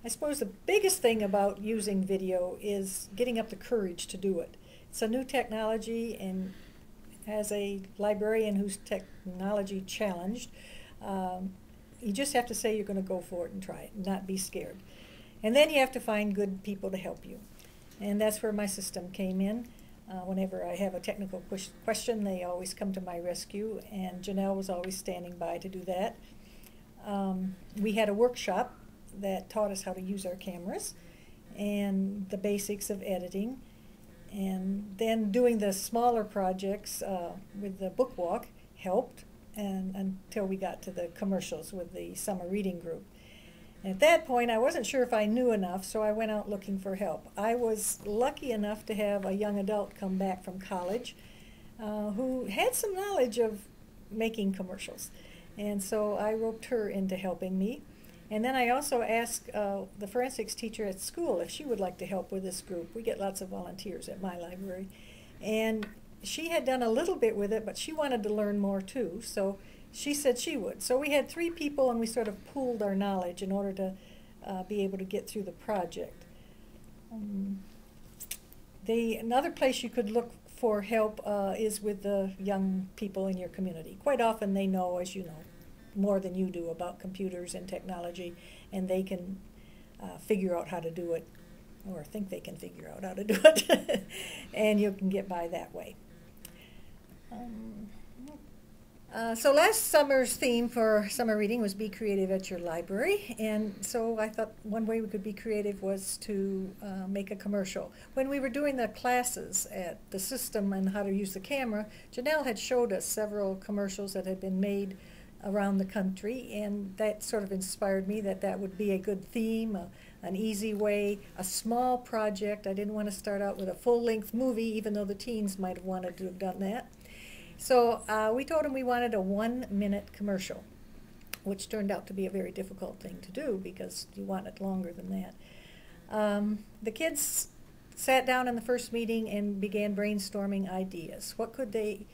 I suppose the biggest thing about using video is getting up the courage to do it. It's a new technology, and as a librarian who's technology challenged, you just have to say you're going to go for it and try it, and not be scared. And then you have to find good people to help you. And that's where my system came in. Whenever I have a technical question, they always come to my rescue, and Janelle was always standing by to do that. We had a workshop that taught us how to use our cameras and the basics of editing. And then doing the smaller projects with the book walk helped, and until we got to the commercials with the summer reading group. And at that point, I wasn't sure if I knew enough, so I went out looking for help. I was lucky enough to have a young adult come back from college who had some knowledge of making commercials. And so I roped her into helping me. And then I also asked the forensics teacher at school if she would like to help with this group. We get lots of volunteers at my library. And she had done a little bit with it, but she wanted to learn more too, so she said she would. So we had 3 people, and we sort of pooled our knowledge in order to be able to get through the project. Another place you could look for help is with the young people in your community. Quite often they know, as you know, more than you do about computers and technology, and they can figure out how to do it, or think they can figure out how to do it, and you can get by that way. So last summer's theme for summer reading was Be Creative at Your Library, and so I thought one way we could be creative was to make a commercial. When we were doing the classes at the system and how to use the camera, Janelle had showed us several commercials that had been made around the country, and that sort of inspired me that that would be a good theme, an easy way, a small project. I didn't want to start out with a full-length movie, even though the teens might have wanted to have done that. So we told them we wanted a 1-minute commercial, which turned out to be a very difficult thing to do because you want it longer than that. The kids sat down in the first meeting and began brainstorming ideas. What could they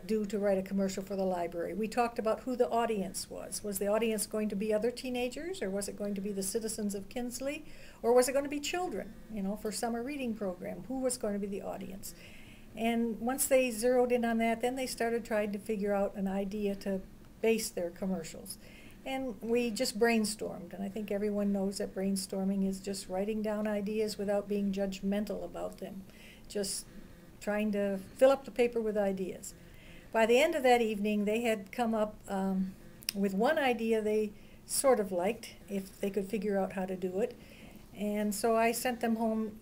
do to write a commercial for the library? We talked about who the audience was. Was the audience going to be other teenagers, or was it going to be the citizens of Kinsley, or was it going to be children, you know, for summer reading program? Who was going to be the audience? And once they zeroed in on that, then they started trying to figure out an idea to base their commercials. And we just brainstormed, and I think everyone knows that brainstorming is just writing down ideas without being judgmental about them, just trying to fill up the paper with ideas. By the end of that evening, they had come up with one idea they sort of liked, if they could figure out how to do it. And so I sent them home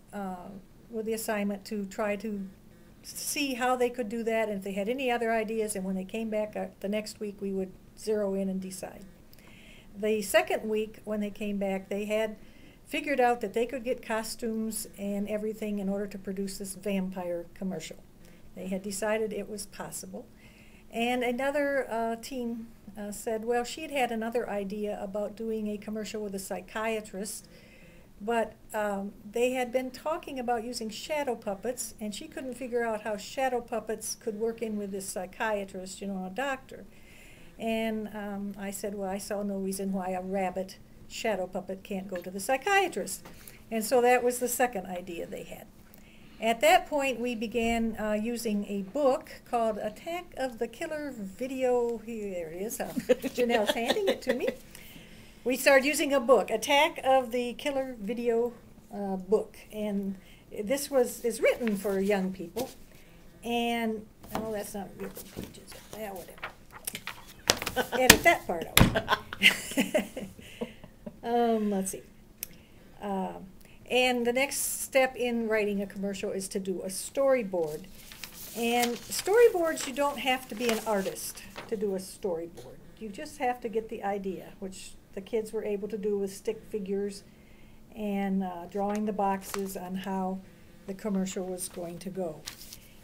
with the assignment to try to see how they could do that, and if they had any other ideas, and when they came back the next week, we would zero in and decide. The second week, when they came back, they had figured out that they could get costumes and everything in order to produce this vampire commercial. They had decided it was possible. And another teen said, well, she'd had another idea about doing a commercial with a psychiatrist, but they had been talking about using shadow puppets, and she couldn't figure out how shadow puppets could work in with this psychiatrist, you know, a doctor. And I said, well, I saw no reason why a rabbit shadow puppet can't go to the psychiatrist. And so that was the second idea they had. At that point, we began using a book called Attack of the Killer Video. There it is. Janelle's handing it to me. We started using a book, Attack of the Killer Video book. And this is written for young people. And, oh, that's not real pages. Yeah, whatever. Edit that part out. Let's see. And the next step in writing a commercial is to do a storyboard. And storyboards, you don't have to be an artist to do a storyboard. You just have to get the idea, which the kids were able to do with stick figures and drawing the boxes on how the commercial was going to go.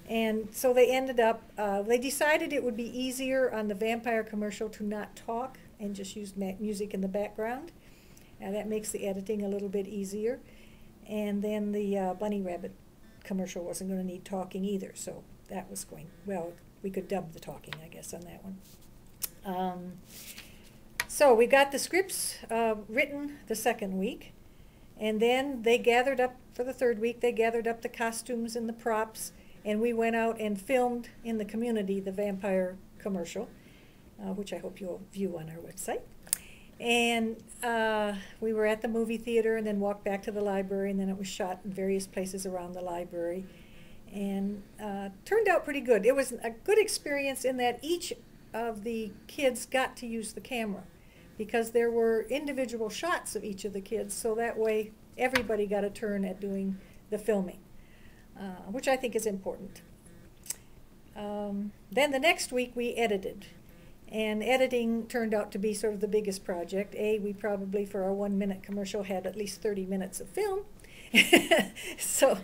And so they ended up, they decided it would be easier on the vampire commercial to not talk and just use music in the background. And that makes the editing a little bit easier. And then the bunny rabbit commercial wasn't going to need talking either, so that was going, well, we could dub the talking, I guess, on that one. So we got the scripts written the second week, and then they gathered up for the third week. They gathered up the costumes and the props, and we went out and filmed in the community the vampire commercial, which I hope you'll view on our website. And we were at the movie theater and then walked back to the library, and then it was shot in various places around the library, and turned out pretty good. It was a good experience in that each of the kids got to use the camera, because there were individual shots of each of the kids, so that way everybody got a turn at doing the filming, which I think is important. Then the next week we edited. And editing turned out to be sort of the biggest project. We probably, for our 1-minute commercial, had at least 30 minutes of film. So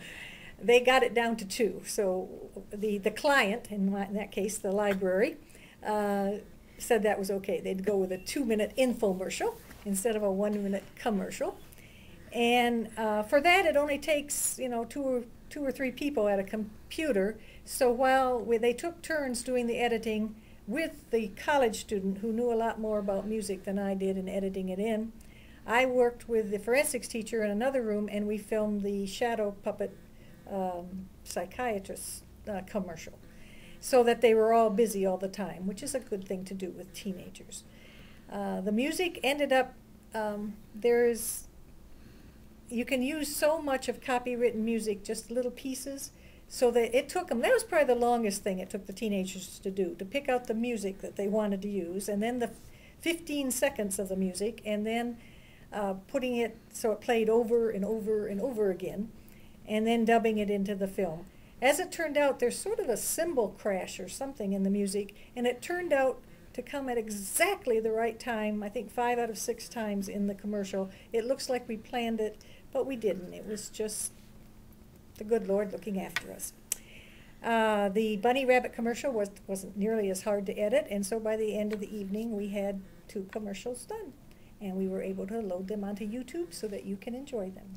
they got it down to 2. So the client, in that case the library, said that was okay. They'd go with a 2-minute infomercial instead of a 1-minute commercial. And for that, it only takes, you know, two or three people at a computer. So while they took turns doing the editing with the college student who knew a lot more about music than I did in editing it in, I worked with the forensics teacher in another room, and we filmed the shadow puppet psychiatrist commercial, so that they were all busy all the time, which is a good thing to do with teenagers. The music ended up, you can use so much of copywritten music, just little pieces, so that it took them, that was probably the longest thing it took the teenagers to do, to pick out the music that they wanted to use, and then the 15 seconds of the music, and then putting it so it played over and over and over again, and then dubbing it into the film. As it turned out, there's sort of a cymbal crash or something in the music, and it turned out to come at exactly the right time. I think 5 out of 6 times in the commercial. It looks like we planned it, but we didn't. It was just the good Lord looking after us. The bunny rabbit commercial wasn't nearly as hard to edit, and so by the end of the evening we had 2 commercials done, and we were able to load them onto YouTube so that you can enjoy them.